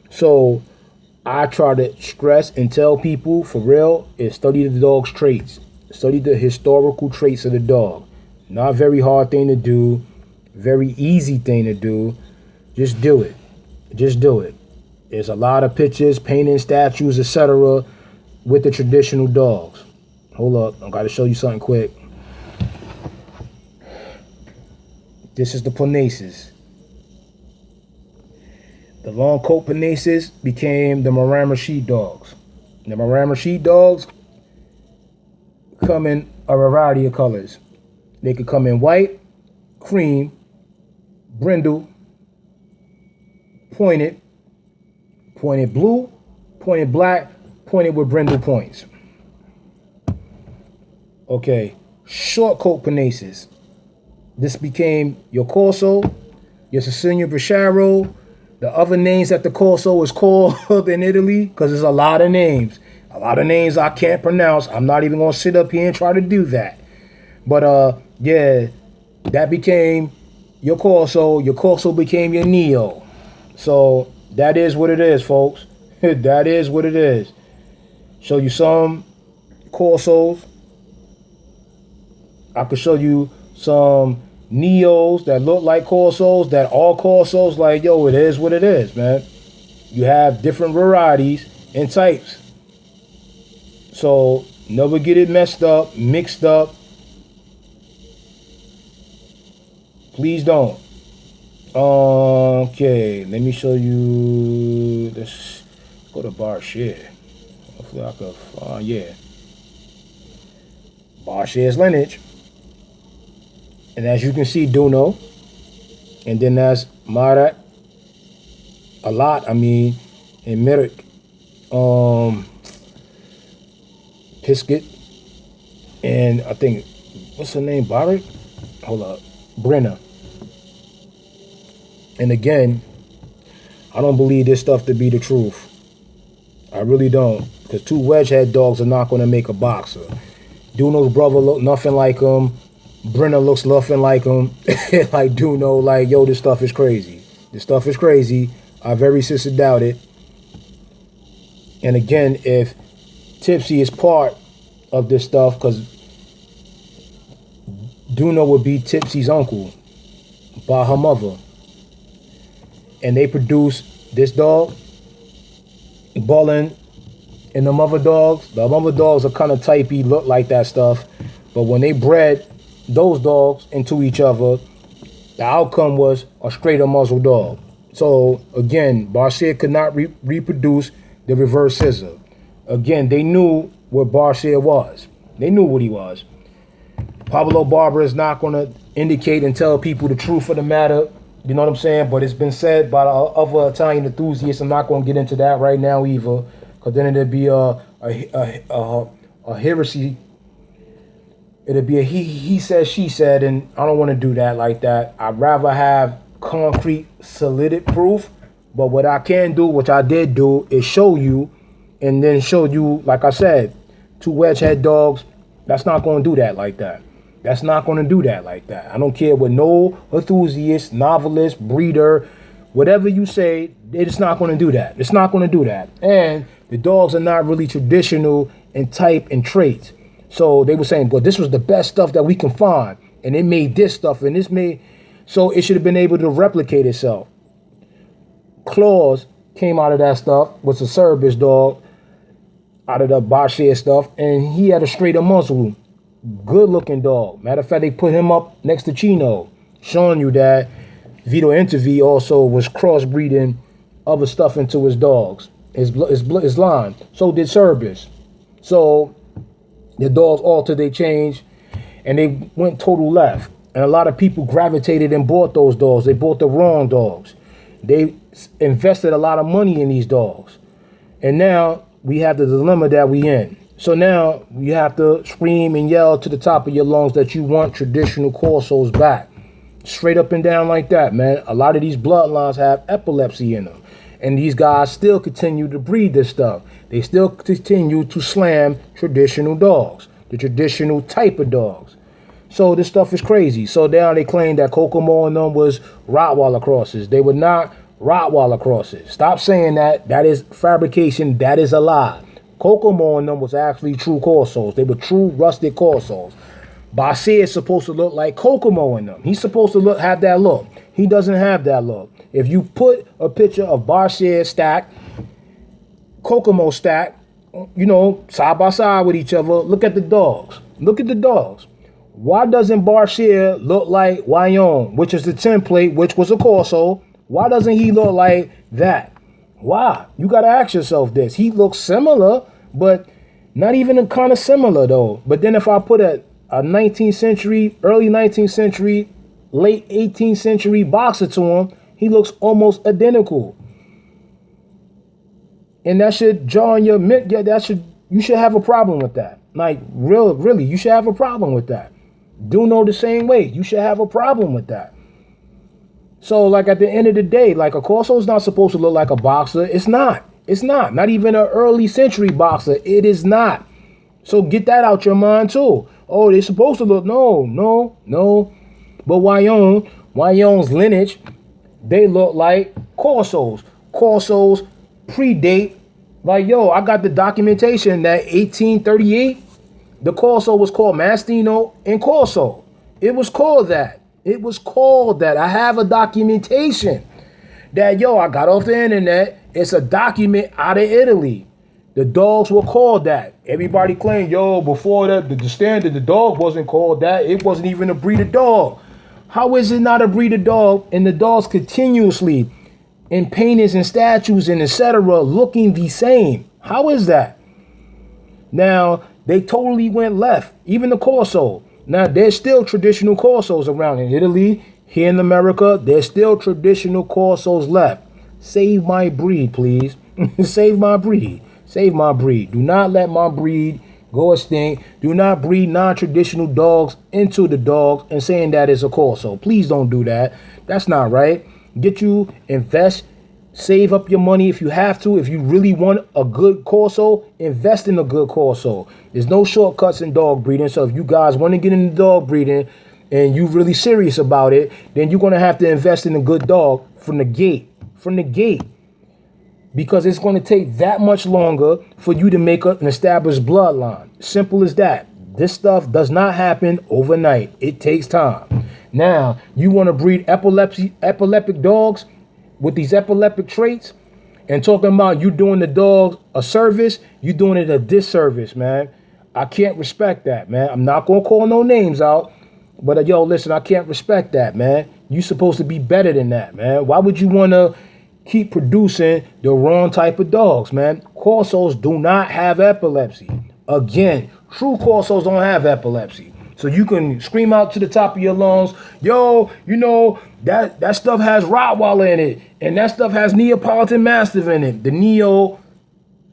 So I try to stress and tell people for real is study the dog's traits. Study the historical traits of the dog. Not a very hard thing to do, very easy thing to do. Just do it. Just do it. There's a lot of pictures, painting, statues, etc. with the traditional dogs. Hold up, I gotta show you something quick. This is the Punaces. The long coat Punaces became the Marama sheepdogs. The Marama sheepdogs come in a variety of colors. They could come in white, cream, brindle, pointed blue, pointed black, pointed with brindle points. Okay, short coat Punaces. This became your Corso, your Sicilian Bracero, the other names that the Corso is called in Italy, because there's a lot of names. A lot of names I can't pronounce. I'm not even going to sit up here and try to do that. But, yeah, that became your Corso. Your Corso became your Neo. So that is what it is, folks. That is what it is. Show you some Corsos. I could show you some Neos that look like Corsos, that are Corsos. Like, yo, it is what it is, man. You have different varieties and types. So never get it messed up, mixed up. Please don't. Okay, let me show you. Let's go to Barshare. Hopefully I could, yeah. Barshare's lineage. And as you can see, Duno. And then that's Marat. A lot, I mean, and Merrick. Pisket. And I think, what's her name? Barak? Hold up. Brenner. And again, I don't believe this stuff to be the truth. I really don't. Because two wedge head dogs are not going to make a boxer. Duno's brother look nothing like him. Brenner looks nothing like him. Like Duno, like, yo, this stuff is crazy. This stuff is crazy. I very sincerely doubt it. And again, if Tipsy is part of this stuff, because Duno would be Tipsy's uncle by her mother. And they produce this dog, Ballin, and the mother dogs. The mother dogs are kind of typey, look like that stuff. But when they bred those dogs into each other, the outcome was a straighter muzzle dog. So again, Barshare could not reproduce the reverse scissor. Again, they knew what Barshare was. They knew what he was. Pablo Barber is not going to indicate and tell people the truth of the matter. You know what I'm saying? But it's been said by other Italian enthusiasts. I'm not going to get into that right now either, because then it'd be a heresy. It'd be a he said, she said, and I don't want to do that like that. I'd rather have concrete, solid proof. But what I can do, which I did do, is show you, and then show you, like I said, two wedge head dogs. That's not going to do that like that. That's not going to do that like that. I don't care what no enthusiast, novelist, breeder, whatever you say, it's not going to do that. It's not going to do that. And the dogs are not really traditional in type and traits. So they were saying, well, this was the best stuff that we can find. And it made this stuff and this made, so it should have been able to replicate itself. Claws came out of that stuff, was a Cerberus dog, out of the Barshare stuff, and he had a straighter muzzle. Good looking dog. Matter of fact, they put him up next to Chino, showing you that Vito Intervi also was crossbreeding other stuff into his dogs, his line. So did Cerberus. So the dogs altered, they changed, and they went total left. And a lot of people gravitated and bought those dogs. They bought the wrong dogs. They invested a lot of money in these dogs. And now we have the dilemma that we in. So now you have to scream and yell to the top of your lungs that you want traditional Corsos back. Straight up and down like that, man. A lot of these bloodlines have epilepsy in them. And these guys still continue to breed this stuff. They still continue to slam traditional dogs, the traditional type of dogs. So this stuff is crazy. So now they claim that Kokomo and them was Rottweiler crosses. They were not Rottweiler crosses. Stop saying that. That is fabrication. That is a lie. Kokomo in them was actually true Corsos. They were true rusted Corsos. Barcia is supposed to look like Kokomo in them. He's supposed to have that look. He doesn't have that look. If you put a picture of Barcia stack, Kokomo stack, you know, side by side with each other, look at the dogs. Look at the dogs. Why doesn't Barcia look like Wyong, which is the template, which was a Corso? Why doesn't he look like that? Why? You got to ask yourself this. He looks similar, but not even kind of similar, though. But then if I put a 19th century, early 19th century, late 18th century boxer to him, he looks almost identical. And that should jar on your mint. Yeah, you should have a problem with that. Like, really, you should have a problem with that. Duno the same way. You should have a problem with that. So, like, at the end of the day, like, a Corso is not supposed to look like a boxer. It's not. It's not. Not even an early century boxer. It is not. So get that out your mind, too. Oh, they're supposed to look. No. But Wyong's lineage, they look like Corsos. Corsos predate. Like, yo, I got the documentation that 1838, the Corso was called Mastino and Corso. It was called that. It was called that. I have a documentation that, yo, I got off the internet. It's a document out of Italy. The dogs were called that. Everybody claimed, yo, before that, the standard, the dog wasn't called that. It wasn't even a breed of dog. How is it not a breed of dog? And the dogs continuously in paintings and statues and etc. looking the same. How is that? Now, they totally went left. Even the Corso. Now, there's still traditional Corsos around in Italy. Here in America, there's still traditional Corsos left. Save my breed, please. Save my breed. Save my breed. Do not let my breed go extinct. Do not breed non-traditional dogs into the dogs and saying that it's a Corso. Please don't do that. That's not right. Invest, save up your money if you have to. If you really want a good Corso, invest in a good Corso. There's no shortcuts in dog breeding. So if you guys want to get into dog breeding and you're really serious about it, then you're going to have to invest in a good dog from the gate. From the gate. Because it's going to take that much longer for you to make an established bloodline. Simple as that. This stuff does not happen overnight. It takes time. Now, you want to breed epileptic dogs with these epileptic traits and talking about you doing the dogs a service, you doing it a disservice, man. I can't respect that, man. I'm not going to call no names out, but yo, listen, I can't respect that, man. You supposed to be better than that, man. Why would you want to keep producing the wrong type of dogs, man? Corsos do not have epilepsy. Again, true Corsos don't have epilepsy. So you can scream out to the top of your lungs, yo, you know, that stuff has Rottweiler in it, and that stuff has Neapolitan Mastiff in it. The Neo,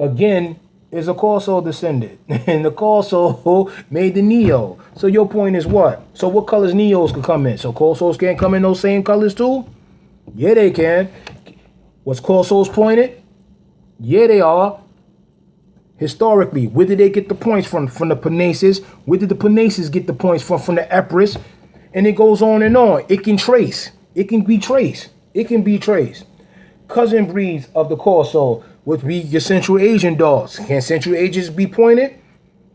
again, is a Corso descendant, and the Corso made the Neo. So your point is what? So what colors Neos could come in? So Corsos can't come in those same colors too? Yeah, they can. Was Corsos pointed? Yeah, they are. Historically, where did they get the points from? From the Penaces. Where did the Penaces get the points from? From the Epirus. And it goes on and on. It can trace. It can be traced. It can be traced. Cousin breeds of the Corso would be your Central Asian dogs. Can Central Asians be pointed?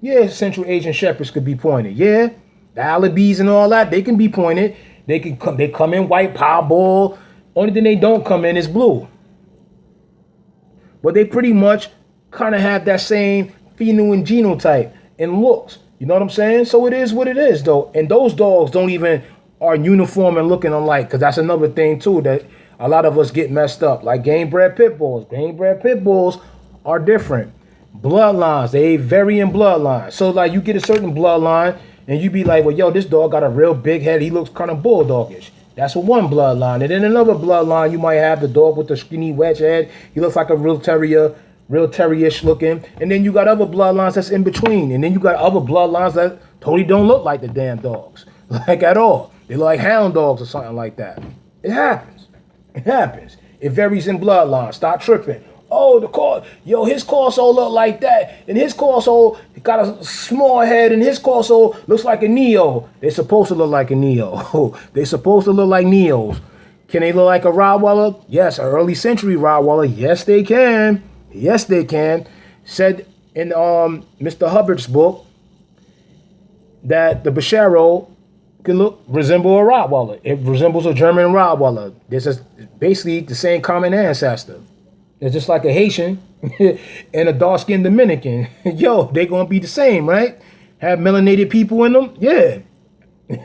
Yeah, Central Asian Shepherds could be pointed. Yeah, the Alabis and all that, they can be pointed. They come in white, Powerball. Only thing they don't come in is blue. But they pretty much kind of have that same pheno and genotype and looks. You know what I'm saying? So it is what it is, though. And those dogs don't even are uniform and looking alike, because that's another thing, too, that a lot of us get messed up. Like game-bred pit bulls. Game-bred pit bulls are different. Bloodlines, they vary in bloodlines. So, like, you get a certain bloodline, and you be like, well, yo, this dog got a real big head. He looks kind of bulldogish. That's one bloodline. And then another bloodline, you might have the dog with the skinny wedge head. He looks like a real terrierish looking. And then you got other bloodlines that's in between. And then you got other bloodlines that totally don't look like the damn dogs. Like at all. They look like hound dogs or something like that. It happens. It happens. It varies in bloodlines. Stop tripping. Oh, his Corso look like that. And his Corso got a small head, and his Corso looks like a Neo. They're supposed to look like a Neo. They're supposed to look like Neos. Can they look like a Rottweiler? Yes, an early century Rottweiler. Yes, they can. Yes, they can. Said in Mr. Hubbard's book that the Bichero can resemble a Rottweiler. It resembles a German Rottweiler. This is basically the same common ancestor. It's just like a Haitian and a dark-skinned Dominican. Yo, they gonna be the same, right? Have melanated people in them? Yeah.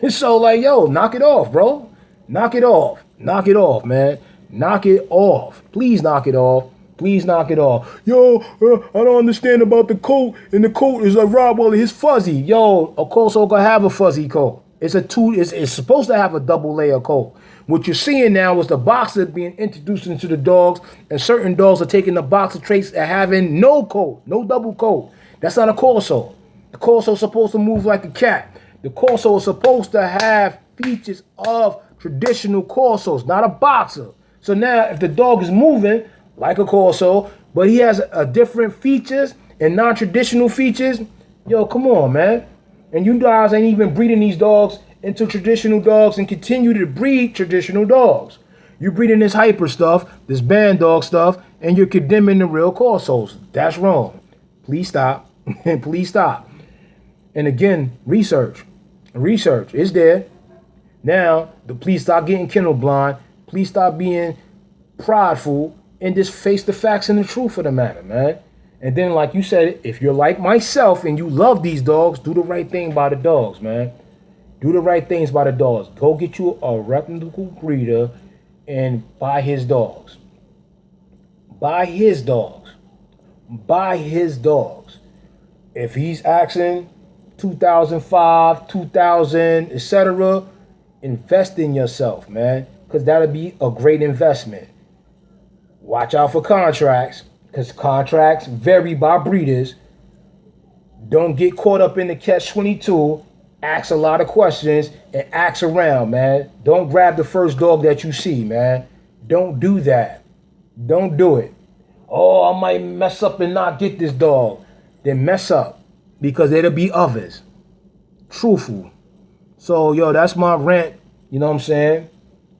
So like, yo, knock it off, bro. Knock it off. Knock it off, man. Knock it off. Please knock it off. Please knock it off. Yo, I don't understand about the coat. And the coat is like Rottweiler. It's fuzzy. Yo, a Corso gonna have a fuzzy coat. It's supposed to have a double layer coat. What you're seeing now is the boxer being introduced into the dogs, and certain dogs are taking the boxer traits and having no coat, no double coat. That's not a Corso. The Corso is supposed to move like a cat. The Corso is supposed to have features of traditional Corsos, not a boxer. So now if the dog is moving like a Corso, but he has a different features and non-traditional features, yo, come on, man. And you guys ain't even breeding these dogs into traditional dogs and continue to breed traditional dogs. You're breeding this hyper stuff, this band dog stuff, and you're condemning the real Corsos. That's wrong. Please stop. Please stop. And again, research. Research is there. Now, please stop getting kennel blind. Please stop being prideful and just face the facts and the truth of the matter, man. And then, like you said, if you're like myself and you love these dogs, do the right thing by the dogs, man. Do the right things by the dogs. Go get you a reputable breeder and buy his dogs. Buy his dogs. Buy his dogs. If he's asking 2005, 2000, etc., invest in yourself, man, because that'll be a great investment. Watch out for contracts, because contracts vary by breeders. Don't get caught up in the catch-22. Ask a lot of questions and ask around, man. Don't grab the first dog that you see, man. Don't do that. Don't do it. Oh, I might mess up and not get this dog. Then mess up, because there'll be others. Truthful. So, yo, that's my rant, you know what I'm saying,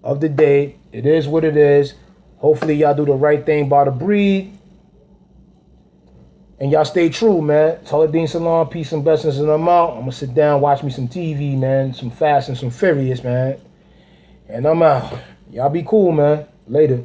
of the day. It is what it is. Hopefully y'all do the right thing by the breed. And y'all stay true, man. Taladin Salon, peace and blessings, and I'm out. I'm going to sit down, watch me some TV, man. Some Fast and some Furious, man. And I'm out. Y'all be cool, man. Later.